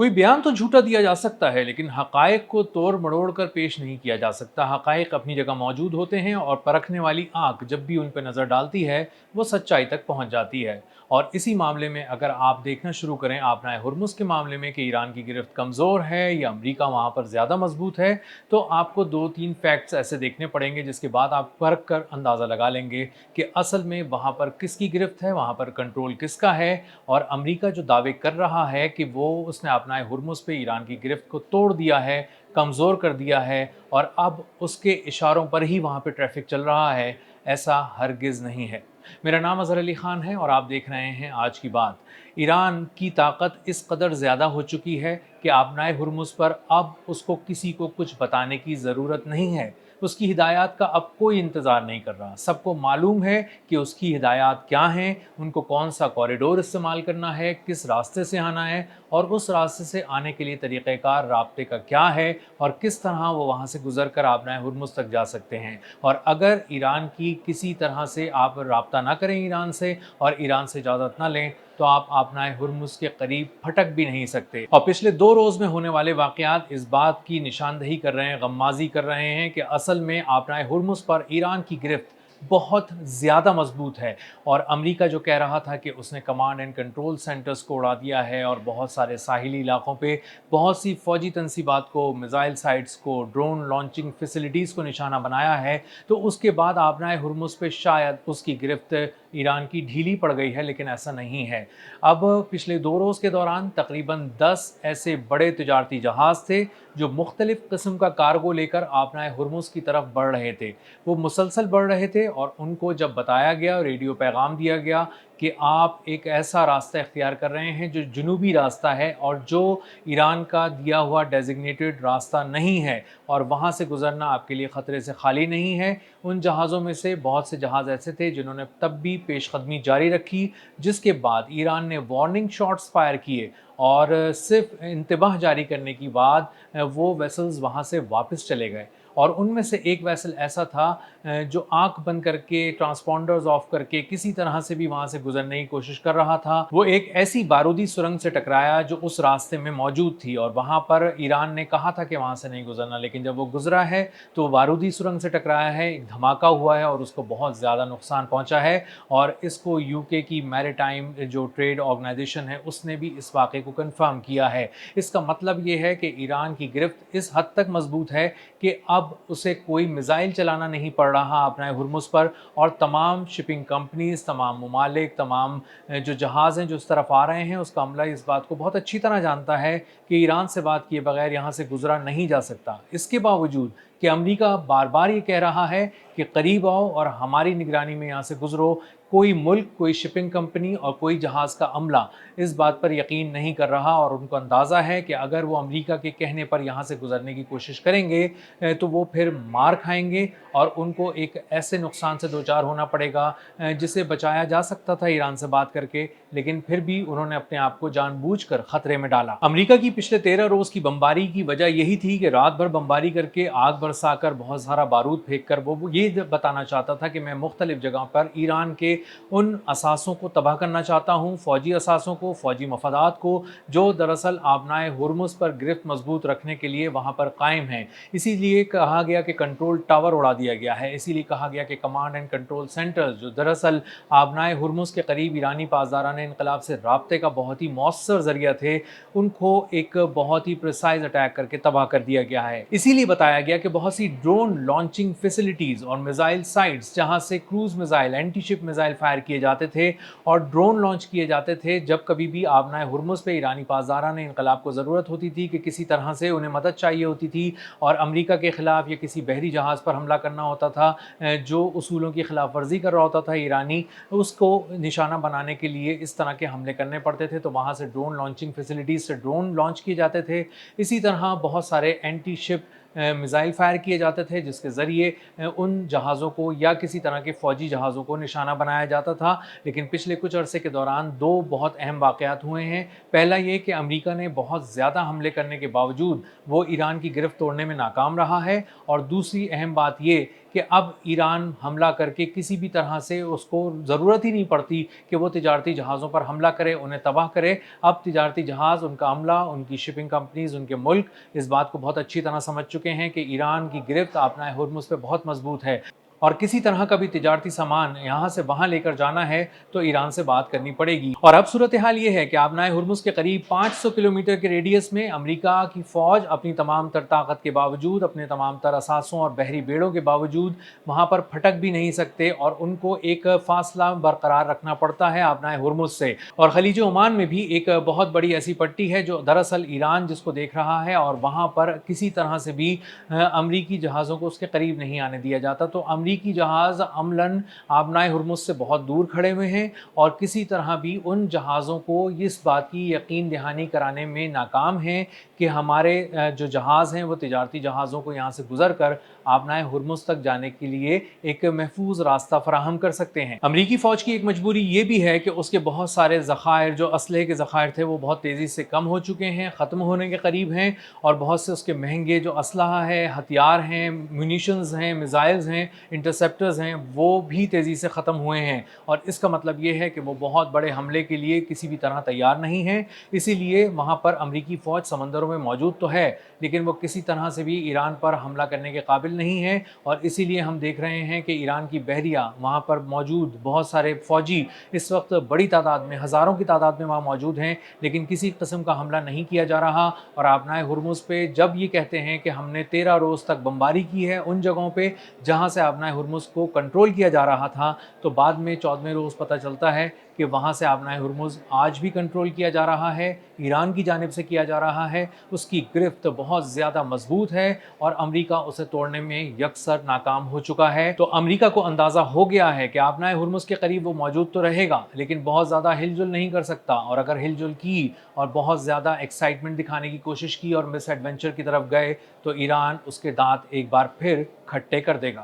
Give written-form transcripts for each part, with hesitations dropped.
कोई बयान तो झूठा दिया जा सकता है, लेकिन हक़ाइक़ को तोड़ मरोड़ कर पेश नहीं किया जा सकता। हक़ाइक़ अपनी जगह मौजूद होते हैं और परखने वाली आँख जब भी उन पर नज़र डालती है, वो सच्चाई तक पहुँच जाती है। और इसी मामले में अगर आप देखना शुरू करें आपनाए हुर्मुज़ के मामले में कि ईरान की गिरफ्त कमज़ोर है या अमरीका वहाँ पर ज़्यादा मजबूत है, तो आपको 2-3 फैक्ट्स ऐसे देखने पड़ेंगे जिसके बाद आप परख कर अंदाज़ा लगा लेंगे कि असल में वहाँ पर किसकी गिरफ्त है, वहाँ पर कंट्रोल किसका है। और अमरीका जो दावे कर रहा है कि वो उसने अपनाए हुर्मुज़ पे ईरान की गिरफ्त को तोड़ दिया है, कमज़ोर कर दिया है और अब उसके इशारों पर ही वहाँ पे ट्रैफ़िक चल रहा है, ऐसा हरगिज़ नहीं है। मेरा नाम अज़हर अली ख़ान है और आप देख रहे हैं आज की बात। ईरान की ताकत इस कदर ज़्यादा हो चुकी है कि अपनाए हुर्मुज़ पर अब उसको किसी को कुछ बताने की ज़रूरत नहीं है। उसकी हिदायत का अब कोई इंतज़ार नहीं कर रहा। सबको मालूम है कि उसकी हिदायत क्या हैं, उनको कौन सा कॉरिडोर इस्तेमाल करना है, किस रास्ते से आना है और उस रास्ते से आने के लिए तरीक़ेकार राब्ते का क्या है और किस तरह वो वहाँ से गुज़र कर अपनाए हुर्मुज़ तक जा सकते हैं। और अगर ईरान की किसी तरह से आप राब्ता ना करें ईरान से और ईरान से इजाज़त ना लें, तो आप अपनाए हुर्मुज़ के करीब फटक भी नहीं सकते। और पिछले 2 रोज़ में होने वाले वाक़यात इस बात की निशानदही कर रहे हैं, गम्माज़ी कर रहे हैं कि असल में अपनाए हुर्मुज़ पर ईरान की गिरफ्त बहुत ज़्यादा मजबूत है। और अमेरिका जो कह रहा था कि उसने कमांड एंड कंट्रोल सेंटर्स को उड़ा दिया है और बहुत सारे साहिली इलाकों पे बहुत सी फ़ौजी तनसीबात को, मिज़ाइल साइट्स को, ड्रोन लॉन्चिंग फैसिलिटीज़ को निशाना बनाया है, तो उसके बाद अपनाए हुर्मुज़ पे शायद उसकी गिरफ्त ईरान की ढीली पड़ गई है, लेकिन ऐसा नहीं है। अब पिछले 2 रोज़ के दौरान तकरीबन 10 ऐसे बड़े तिजारती जहाज़ थे जो मुख्तलिफ़ किस्म का कार्गो लेकर अपनाए हुर्मुज़ की तरफ बढ़ रहे थे। वो मुसलसल बढ़ रहे थे और उनको जब बताया गया, रेडियो पैगाम दिया गया कि आप एक ऐसा रास्ता इख्तियार कर रहे हैं जो जनूबी रास्ता है और जो ईरान का दिया हुआ डेज़िग्नेटेड रास्ता नहीं है और वहाँ से गुज़रना आपके लिए ख़तरे से खाली नहीं है। उन जहाज़ों में से बहुत से जहाज़ ऐसे थे जिन्होंने तब भी पेशकदमी जारी रखी, जिसके बाद ईरान ने वार्निंग शॉट्स फायर किए और सिर्फ इंतबाह जारी करने के बाद वो वेसल्स वहाँ से वापस चले गए। और उनमें से एक वेसल ऐसा था जो आंख बंद करके, ट्रांसपॉन्डर्स ऑफ करके किसी तरह से भी वहाँ से गुजरने की कोशिश कर रहा था। वो एक ऐसी बारूदी सुरंग से टकराया जो उस रास्ते में मौजूद थी और वहाँ पर ईरान ने कहा था कि वहाँ से नहीं गुजरना, लेकिन जब वो गुजरा है तो बारूदी सुरंग से टकराया है, एक धमाका हुआ है और उसको बहुत ज़्यादा नुकसान पहुँचा है। और इसको यूके की मैरीटाइम जो ट्रेड ऑर्गेनाइजेशन है उसने भी इस वाक़े को कन्फर्म किया है। इसका मतलब ये है कि ईरान की गिरफ्त इस हद तक मजबूत है कि अब उसे कोई मिसाइल चलाना नहीं पड़ रहा अपने हुर्मुज़ पर और तमाम शिपिंग कंपनीज़, तमाम ममालिक, तमाम जो जहाज़ हैं जो इस तरफ आ रहे हैं, उसका अमला इस बात को बहुत अच्छी तरह जानता है कि ईरान से बात किए बगैर यहाँ से गुजरा नहीं जा सकता। इसके बावजूद कि अमेरिका बार बार ये कह रहा है कि करीब आओ और हमारी निगरानी में यहाँ से गुजरो, कोई मुल्क, कोई शिपिंग कंपनी और कोई जहाज़ का अमला इस बात पर यकीन नहीं कर रहा और उनको अंदाज़ा है कि अगर वो अमेरिका के कहने पर यहाँ से गुजरने की कोशिश करेंगे तो वो फिर मार खाएंगे और उनको एक ऐसे नुकसान से दो चार होना पड़ेगा जिसे बचाया जा सकता था ईरान से बात करके, लेकिन फिर भी उन्होंने अपने आप को जानबूझकर खतरे में डाला। अमेरिका की पिछले 13 रोज़ की बमबारी की वजह यही थी कि रात भर बमबारी करके, आग बरसाकर, बहुत सारा बारूद फेंक कर वो ये बताना चाहता था कि मैं मुख्तलिफ जगह पर ईरान के उन असासों को तबाह करना चाहता हूँ, फ़ौजी असासों को, फ़ौजी मफादात को, जो दरअसल अपनाए हुर्मुज़ पर गिरफ्त मजबूत रखने के लिए वहाँ पर कायम हैं। इसीलिए कहा गया कि कंट्रोल टावर उड़ा दिया गया है, इसीलिए कहा गया कि कमांड एंड कंट्रोल सेंटर्स जो दरअसल अपनाए हुर्मुज़ के करीब ईरानी पासदारान इनकलाब से राब्ते का बहुत ही मौसर ज़रिया थे, उनको एक बहुत ही प्रिसाइज अटैक करके तबाह कर दिया गया है। इसीलिए बताया गया कि बहुत सी ड्रोन लॉन्चिंग फैसिलिटीज़ और मिसाइल साइट्स जहाँ से cruise missile, anti ship missile fire किए जाते थे और ड्रोन लॉन्च किए जाते थे जब कभी भी अपनाए हुर्मुज़ पे ईरानी पासदारान इनकलाब को ज़रूरत होती थी कि किसी तरह से उन्हें मदद चाहिए होती थी और अमेरिका के ख़िलाफ़ या किसी बहरी जहाज़ पर हमला करना होता था जो उसूलों की खिलाफ वर्जी कर रहा होता था ईरानी, उसको निशाना बनाने के लिए इस तरह के हमले करने पड़ते थे, तो वहाँ से ड्रोन लॉन्चिंग फैसिलिटीज़ से ड्रोन लॉन्च किए जाते थे। इसी तरह बहुत सारे एंटी शिप मिसाइल फायर किए जाते थे जिसके ज़रिए उन जहाज़ों को या किसी तरह के फ़ौजी जहाज़ों को निशाना बनाया जाता था। लेकिन पिछले कुछ अरसे के दौरान 2 बहुत अहम वाक़यात हुए हैं। पहला ये कि अमेरिका ने बहुत ज़्यादा हमले करने के बावजूद वो ईरान की गिरफ्त तोड़ने में नाकाम रहा है और दूसरी अहम बात ये کہ اب ایران حملہ کر کے کسی بھی طرح سے اس کو ضرورت ہی نہیں پڑتی کہ وہ تجارتی جہازوں پر حملہ کرے، انہیں تباہ کرے۔ اب تجارتی جہاز، ان کا عملہ، ان کی شپنگ کمپنیز، ان کے ملک اس بات کو بہت اچھی طرح سمجھ چکے ہیں کہ ایران کی گرفت آبنائے ہرمز پہ بہت مضبوط ہے، اور کسی طرح کا بھی تجارتی سامان یہاں سے وہاں لے کر جانا ہے تو ایران سے بات کرنی پڑے گی۔ اور اب صورتحال یہ ہے کہ آبنائے ہرمز کے قریب 500 کلومیٹر کے ریڈیس میں امریکہ کی فوج اپنی تمام تر طاقت کے باوجود، اپنے تمام تر اثاثوں اور بحری بیڑوں کے باوجود وہاں پر پھٹک بھی نہیں سکتے، اور ان کو ایک فاصلہ برقرار رکھنا پڑتا ہے آبنائے ہرمز سے۔ اور خلیج عمان میں بھی ایک بہت بڑی ایسی پٹی ہے جو دراصل ایران جس کو دیکھ رہا ہے، اور وہاں پر کسی طرح سے بھی امریکی جہازوں کو اس کے قریب نہیں آنے دیا جاتا۔ تو امریکی جہاز عملاً آبنائے ہرمز سے بہت دور کھڑے ہوئے ہیں، اور کسی طرح بھی ان جہازوں کو اس بات کی یقین دہانی کرانے میں ناکام ہیں کہ ہمارے جو جہاز ہیں وہ تجارتی جہازوں کو یہاں سے گزر کر آبنائے ہرمز تک جانے کے لیے ایک محفوظ راستہ فراہم کر سکتے ہیں۔ امریکی فوج کی ایک مجبوری یہ بھی ہے کہ اس کے بہت سارے ذخائر، جو اسلحے کے ذخائر تھے، وہ بہت تیزی سے کم ہو چکے ہیں، ختم ہونے کے قریب ہیں، اور بہت سے اس کے مہنگے جو اسلحہ ہے، ہتھیار ہیں، میونیشنز ہیں، میزائلز ہیں، انٹرسیپٹرز ہیں، وہ بھی تیزی سے ختم ہوئے ہیں۔ اور اس کا مطلب یہ ہے کہ وہ بہت بڑے حملے کے لیے کسی بھی طرح تیار نہیں ہیں۔ اسی لیے وہاں پر امریکی فوج سمندروں میں موجود تو ہے، لیکن وہ کسی طرح سے بھی ایران پر حملہ کرنے کے قابل نہیں ہے، اور اسی لیے ہم دیکھ رہے ہیں کہ ایران کی بحریہ، وہاں پر موجود بہت سارے فوجی اس وقت بڑی تعداد میں، ہزاروں کی تعداد میں وہاں موجود ہیں، لیکن کسی قسم کا حملہ نہیں کیا جا رہا۔ اور آبنائے ہرمز پہ جب یہ کہتے ہیں کہ ہم نے 13 روز تک بمباری کی ہے ان جگہوں پہ جہاں سے آبنائے ہرمز کو کنٹرول کیا جا رہا تھا، تو بعد میں 14ویں روز پتہ چلتا ہے کہ وہاں سے آبنائے ہرمز آج بھی کنٹرول کیا جا رہا ہے، ایران کی جانب سے کیا جا رہا ہے، اس کی گرفت بہت زیادہ مضبوط ہے، اور امریکہ اسے توڑنے میں یکسر ناکام ہو چکا ہے۔ تو امریکہ کو اندازہ ہو گیا ہے کہ آبنائے ہرمز کے قریب وہ موجود تو رہے گا، لیکن بہت زیادہ ہل جل نہیں کر سکتا، اور اگر ہل جل کی اور بہت زیادہ ایکسائٹمنٹ دکھانے کی کوشش کی اور مس ایڈونچر کی طرف گئے تو ایران اس کے دانت ایک بار پھر کھٹے کر دے گا۔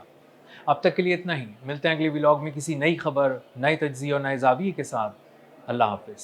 اب تک کے لیے اتنا ہی، ملتے ہیں اگلے ولاگ میں کسی نئی خبر، نئے تجزیے اور نئے زاویے کے ساتھ۔ اللہ حافظ۔